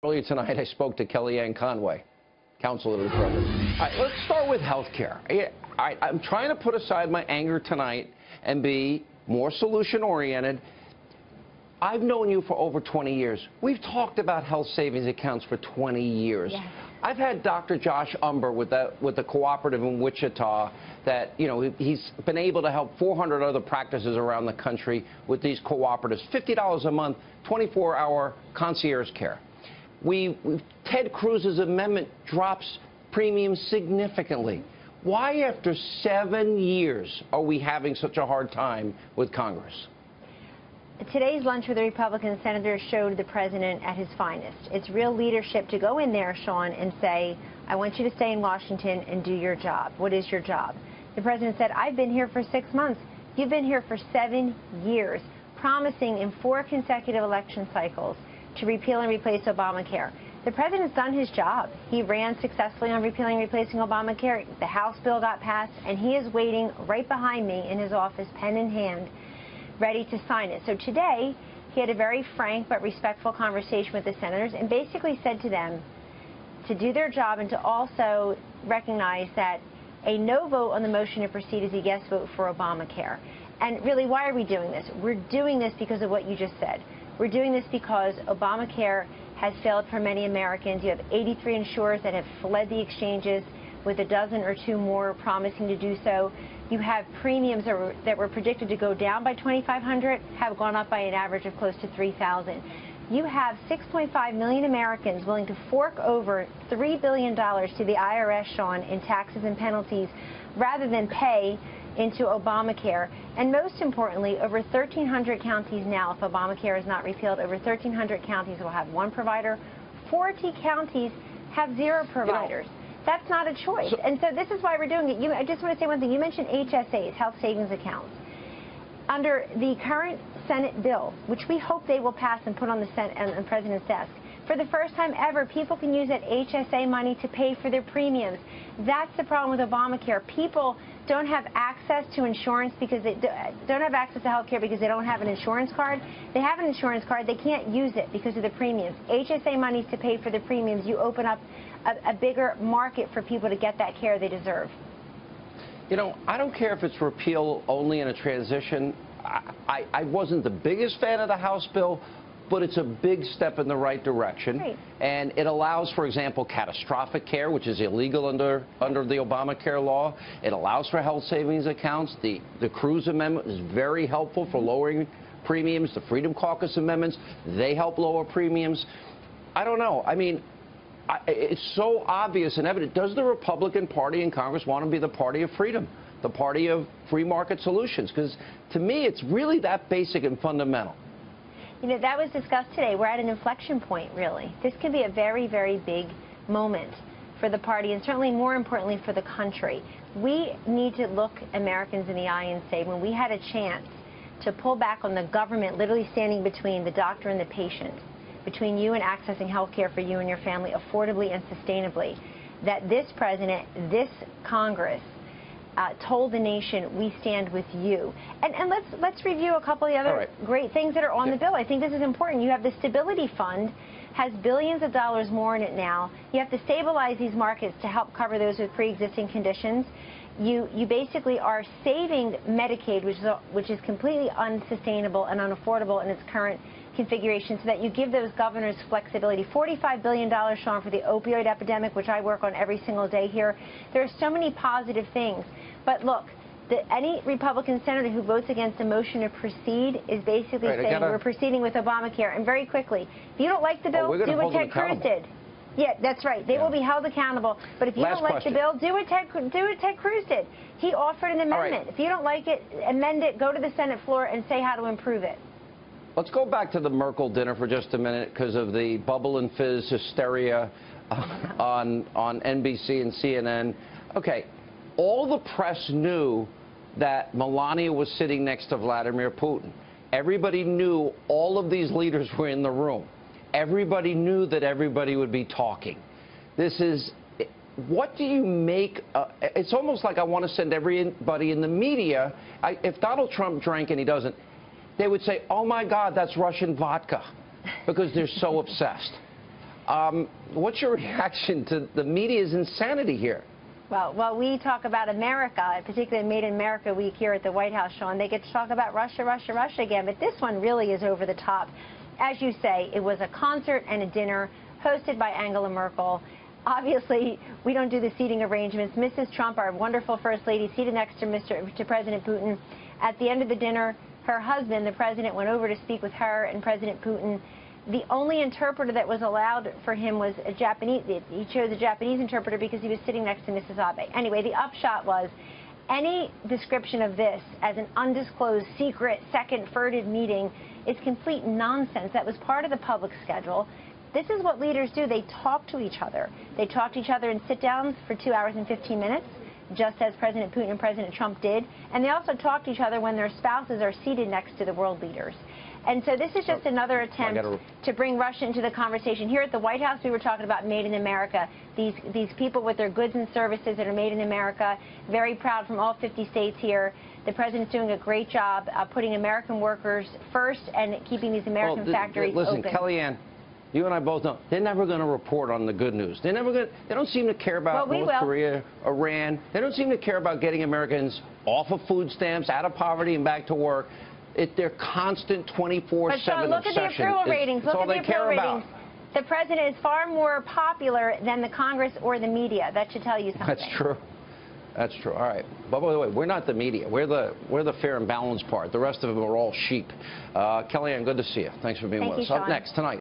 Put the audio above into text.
Earlier tonight, I spoke to Kellyanne Conway, counsel of the president. All right, let's start with health care. I'm trying to put aside my anger tonight and be more solution-oriented. I've known you for over 20 years. We've talked about health savings accounts for 20 years. Yes. I've had Dr. Josh Umber with the cooperative in Wichita that, he's been able to help 400 other practices around the country with these cooperatives. $50 a month, 24-hour concierge care. Ted Cruz's amendment drops premiums significantly. Why, after 7 years, are we having such a hard time with Congress? Today's lunch with the Republican senators showed the president at his finest. It's real leadership to go in there, Sean, and say, I want you to stay in Washington and do your job. What is your job? The president said, I've been here for 6 months. You've been here for 7 years, promising in 4 consecutive election cycles to repeal and replace Obamacare. The president's done his job. He ran successfully on repealing and replacing Obamacare. The House bill got passed, and he is waiting right behind me in his office, pen in hand, ready to sign it. So today, he had a very frank but respectful conversation with the senators and basically said to them to do their job and to also recognize that a no vote on the motion to proceed is a yes vote for Obamacare. And really, why are we doing this? We're doing this because of what you just said. We're doing this because Obamacare has failed for many Americans. You have 83 insurers that have fled the exchanges, with a dozen or two more promising to do so. You have premiums that were predicted to go down by $2,500 have gone up by an average of close to $3,000. You have 6.5 million Americans willing to fork over $3 billion to the IRS, Sean, in taxes and penalties rather than pay into Obamacare. And most importantly, over 1,300 counties now, if Obamacare is not repealed, over 1,300 counties will have one provider. 40 counties have 0 providers. That's not a choice. And so this is why we're doing it. I just want to say one thing. You mentioned HSAs, health savings accounts. Under the current Senate bill, which we hope they will pass and put on the Senate and the president's desk, for the first time ever, people can use that HSA money to pay for their premiums. That's the problem with Obamacare. People don't have access to insurance because they don't have access to health care because they don't have an insurance card. They have an insurance card. They can't use it because of the premiums. HSA money to pay for the premiums. You open up a bigger market for people to get that care they deserve. I don't care if it's repeal only in a transition. I wasn't the biggest fan of the House bill, but it's a big step in the right direction. Right. And it allows, for example, catastrophic care, which is illegal under the Obamacare law. It allows for health savings accounts. The Cruz Amendment is very helpful for lowering premiums. The Freedom Caucus amendments, they help lower premiums. I don't know. I mean, it's so obvious and evident. Does the Republican Party in Congress want to be the party of freedom, the party of free market solutions? Because to me, it's really that basic and fundamental. That was discussed today. We're at an inflection point, really. This could be a very, very big moment for the party and certainly more importantly for the country. We need to look Americans in the eye and say, when we had a chance to pull back on the government literally standing between the doctor and the patient, between you and accessing health care for you and your family affordably and sustainably, that this president, this Congress, told the nation, we stand with you. And let's review a couple of the other great things that are on the bill. I think this is important. You have the Stability Fund, has billions of dollars more in it now. You have to stabilize these markets to help cover those with pre-existing conditions. You basically are saving Medicaid, which is completely unsustainable and unaffordable in its current configuration, so that you give those governors flexibility. $45 billion, Sean, for the opioid epidemic, which I work on every single day here. There are so many positive things. But look, any Republican senator who votes against a motion to proceed is basically saying we're proceeding with Obamacare. And very quickly, if you don't like the bill, do what Ted Cruz did. Yeah, that's right. They will be held accountable. But if you don't like the bill, do what Ted Cruz did. He offered an amendment. If you don't like it, amend it, go to the Senate floor and say how to improve it. Let's go back to the Merkel dinner for just a minute because of the bubble and fizz hysteria on NBC and CNN. Okay, all the press knew that Melania was sitting next to Vladimir Putin. Everybody knew all of these leaders were in the room. Everybody knew that everybody would be talking. What do you make? It's almost like I want to send everybody in the media. If Donald Trump drank and he doesn't, they would say, oh, my God, that's Russian vodka, because they're so obsessed. What's your reaction to the media's insanity here? Well, while we talk about America, particularly Made in America Week here at the White House, Sean, they get to talk about Russia, Russia, Russia again. But this one really is over the top. As you say, it was a concert and a dinner hosted by Angela Merkel. Obviously, we don't do the seating arrangements. Mrs. Trump, our wonderful First Lady, seated next to President Putin. At the end of the dinner, her husband, the president, went over to speak with her and President Putin. The only interpreter that was allowed for him was a Japanese. He chose a Japanese interpreter because he was sitting next to Mrs. Abe. Anyway, the upshot was any description of this as an undisclosed, secret, second-furted meeting is complete nonsense. That was part of the public schedule. This is what leaders do. They talk to each other. They talk to each other in sit-downs for 2 hours and 15 minutes, just as President Putin and President Trump did. And they also talk to each other when their spouses are seated next to the world leaders. And so this is just another attempt to bring Russia into the conversation. Here at the White House, we were talking about Made in America. These people with their goods and services that are made in America, very proud from all 50 states here. The president's doing a great job putting American workers first and keeping these American factories open. Listen, Kellyanne, you and I both know they're never going to report on the good news. They don't seem to care about North Korea, Iran. They don't seem to care about getting Americans off of food stamps, out of poverty, and back to work. Their constant 24/7 obsession. But look at the approval ratings. Look at the approval ratings. The president is far more popular than the Congress or the media. That should tell you something. That's true. That's true. All right. But by the way, we're not the media. We're the fair and balanced part. The rest of them are all sheep. Kellyanne, good to see you. Thanks for being with us. Up next tonight.